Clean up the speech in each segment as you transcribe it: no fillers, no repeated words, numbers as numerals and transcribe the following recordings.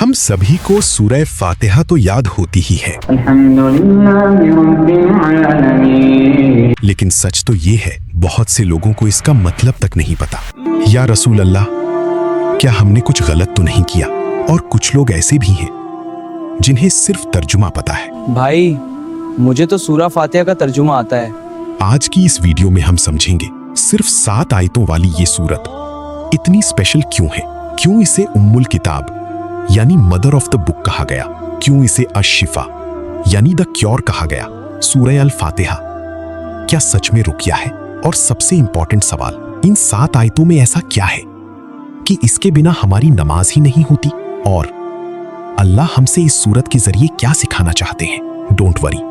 हम सभी को सूरह फातिहा तो याद होती ही है, लेकिन सच तो ये है बहुत से लोगों को इसका मतलब तक नहीं पता। या रसूल अल्लाह, क्या हमने कुछ गलत तो नहीं किया? और कुछ लोग ऐसे भी हैं जिन्हें सिर्फ तर्जुमा पता है। भाई, मुझे तो सूरह फातिहा का तर्जुमा आता है। आज की इस वीडियो में हम समझेंगे सिर्फ 7 आयतों वाली ये सूरत इतनी स्पेशल क्यों है, क्यों इसे उम्मुल किताब यानी मदर ऑफ द बुक कहा गया, क्यों इसे अश-शिफा यानी द क्योर कहा गया, सूरह अल फातिहा क्या सच में रुकिया है? और सबसे इंपॉर्टेंट सवाल, इन 7 आयतों में ऐसा क्या है कि इसके बिना हमारी नमाज ही नहीं होती? और अल्लाह हमसे इस सूरत के जरिए क्या सिखाना चाहते हैं? डोंट वरी,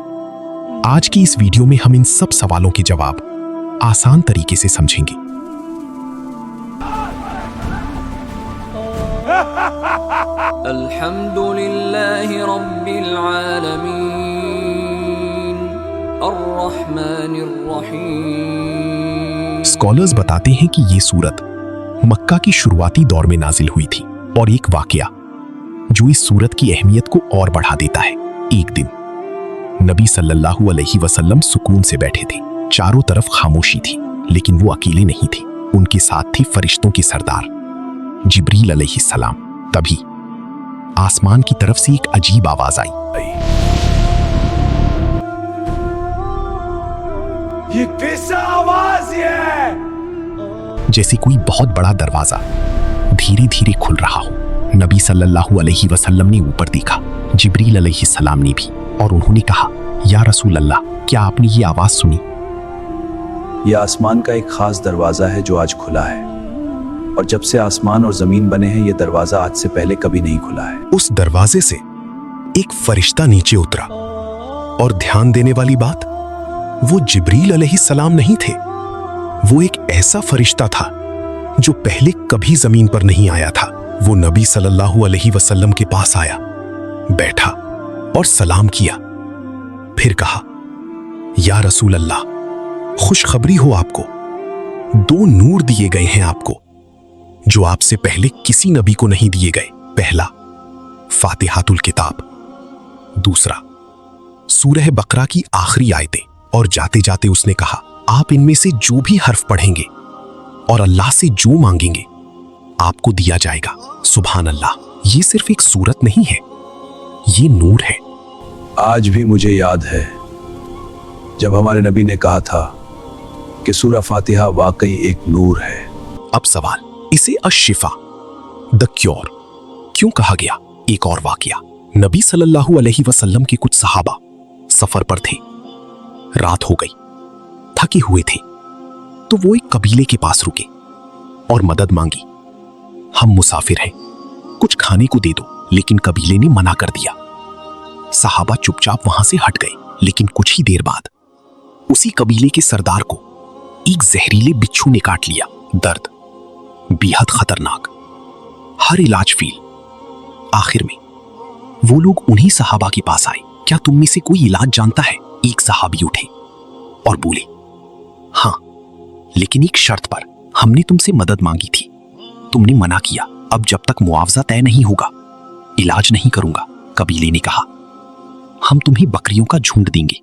आज की इस वीडियो में हम इन सब सवालों के जवाब आसान तरीके से समझेंगे। अल्हम्दुलिल्लाहि रब्बिल आलमीन अर्रहमानिर रहीम। स्कॉलर्स बताते हैं कि ये सूरत मक्का की शुरुआती दौर में नाजिल हुई थी, और एक वाकया जो इस सूरत की अहमियत को और बढ़ा देता है। एक दिन नबी सल्लल्लाहु अलैहि वसल्लम सुकून से बैठे थे, चारों तरफ खामोशी थी, लेकिन वो अकेले नहीं थे, उनके साथ थी फरिश्तों के सरदार जिब्रील अलैहिस्सलाम। तभी आसमान की तरफ से एक अजीब आवाज आई। ये कैसा आवाज है? जैसे कोई बहुत बड़ा दरवाजा धीरे धीरे खुल रहा हो। नबी सल्लल्लाहु अलैहि वसल्लम ने ऊपर देखा, जिब्रील अलैहिस्सलाम ने भी, और उन्होंने कहा, या रसूल अल्लाह, क्या आपने ये आवाज सुनी? यह आसमान का एक खास दरवाजा है जो आज खुला है, और जब से आसमान और जमीन बने हैं, यह दरवाजा आज से पहले कभी नहीं खुला है। उस दरवाजे से एक फरिश्ता नीचे उतरा, और ध्यान देने वाली बात, वो जिब्रील अलैहिस्सलाम नहीं थे। वो एक ऐसा फरिश्ता था जो पहले कभी जमीन पर नहीं आया था। वो नबी सल्लल्लाहु अलैहि वसल्लम के पास आया, बैठा और सलाम किया, फिर कहा, या रसूल अल्लाह, खुशखबरी हो आपको, 2 नूर दिए गए हैं आपको जो आपसे पहले किसी नबी को नहीं दिए गए। पहला फातिहातुल किताब, दूसरा सूरह बकरा की आखिरी आयतें। और जाते जाते उसने कहा, आप इनमें से जो भी हर्फ पढ़ेंगे और अल्लाह से जो मांगेंगे आपको दिया जाएगा। सुभान अल्लाह, ये सिर्फ एक सूरत नहीं है, ये नूर है। आज भी मुझे याद है जब हमारे नबी ने कहा था कि सूरह फातिहा वाकई एक नूर है। अब सवाल, इसे अश-शिफा द क्योर क्यों कहा गया? एक और वाकया, नबी सल्लल्लाहु अलैहि वसल्लम के कुछ सहाबा सफर पर थे, रात हो गई, थके हुए थे, तो वो एक कबीले के पास रुके और मदद मांगी। हम मुसाफिर हैं, कुछ खाने को दे दो, लेकिन कबीले ने मना कर दिया। सहाबा चुपचाप वहां से हट गए, लेकिन कुछ ही देर बाद उसी कबीले के सरदार को एक जहरीले बिच्छू ने काट लिया। दर्द बेहद खतरनाक, हर इलाज फेल। आखिर में वो लोग उन्हीं सहाबा के पास आए। क्या तुम में से कोई इलाज जानता है? एक सहाबी उठे और बोले, हाँ, लेकिन एक शर्त पर। हमने तुमसे मदद मांगी थी, तुमने मना किया। अब जब तक मुआवजा तय नहीं होगा इलाज नहीं करूंगा। कबीले ने कहा, हम तुम्हें बकरियों का झुंड देंगे,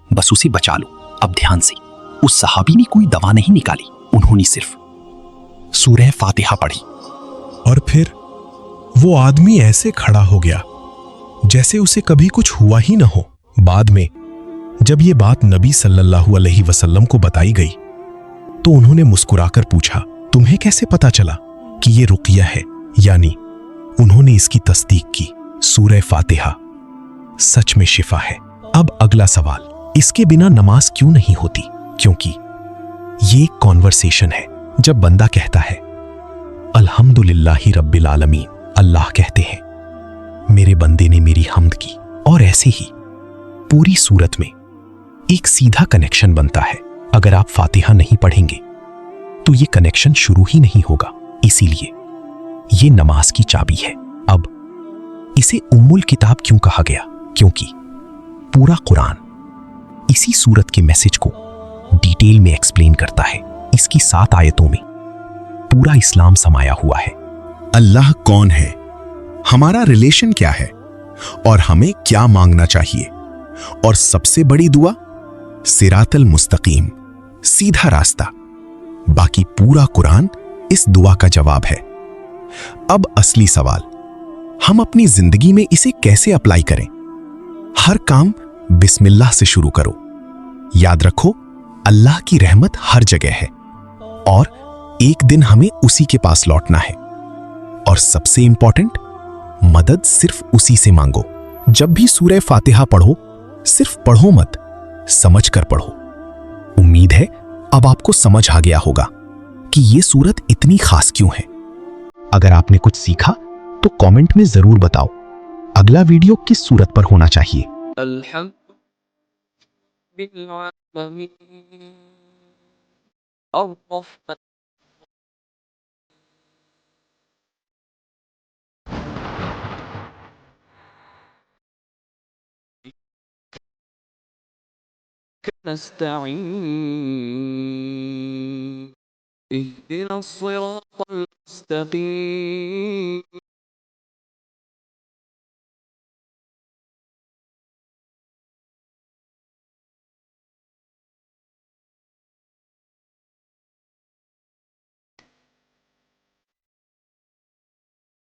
बस उसे बचा लो। अब ध्यान से, उस सहाबी ने कोई दवा नहीं निकाली, उन्होंने सिर्फ सूरह फातिहा पढ़ी। और फिर वो आदमी ऐसे खड़ा हो गया जैसे उसे कभी कुछ हुआ ही न हो। बाद में जब ये बात नबी सल्लल्लाहु अलैहि वसल्लम को बताई गई तो उन्होंने मुस्कुराकर पूछा, तुम्हें कैसे पता चला कि ये रुकिया है? यानी उन्होंने इसकी तस्दीक की। सूरह फातिहा सच में शिफा है। अब अगला सवाल, इसके बिना नमाज क्यों नहीं होती? क्योंकि ये एक कॉन्वर्सेशन है। जब बंदा कहता है अल्हम्दुलिल्लाहि रब्बिल आलमीन, अल्लाह कहते हैं मेरे बंदे ने मेरी हम्द की। और ऐसे ही पूरी सूरत में एक सीधा कनेक्शन बनता है। अगर आप फातिहा नहीं पढ़ेंगे तो ये कनेक्शन शुरू ही नहीं होगा। इसीलिए ये नमाज की चाबी है। अब इसे उम्मुल किताब क्यों कहा गया? क्योंकि पूरा कुरान इसी सूरत के मैसेज को डिटेल में एक्सप्लेन करता है। इसकी 7 आयतों में पूरा इस्लाम समाया हुआ है। अल्लाह कौन है हमारा रिलेशन क्या है और हमें क्या मांगना चाहिए। और सबसे बड़ी दुआ, सिरातल मुस्तकीम, सीधा रास्ता। बाकी पूरा कुरान इस दुआ का जवाब है। अब असली सवाल, हम अपनी जिंदगी में इसे कैसे अप्लाई करें। हर काम बिस्मिल्लाह से शुरू करो। याद रखो, अल्लाह की रहमत हर जगह है और एक दिन हमें उसी के पास लौटना है। और सबसे इंपॉर्टेंट, मदद सिर्फ उसी से मांगो। जब भी सूरह फातिहा पढ़ो, सिर्फ पढ़ो मत, समझ कर पढ़ो। उम्मीद है अब आपको समझ आ गया होगा कि ये सूरत इतनी खास क्यों है। अगर आपने कुछ सीखा तो कमेंट में जरूर बताओ अगला वीडियो किस सूरत पर होना चाहिए। الحمد بالعالمين الرحمن نستعين اهدنا الصراط المستقيم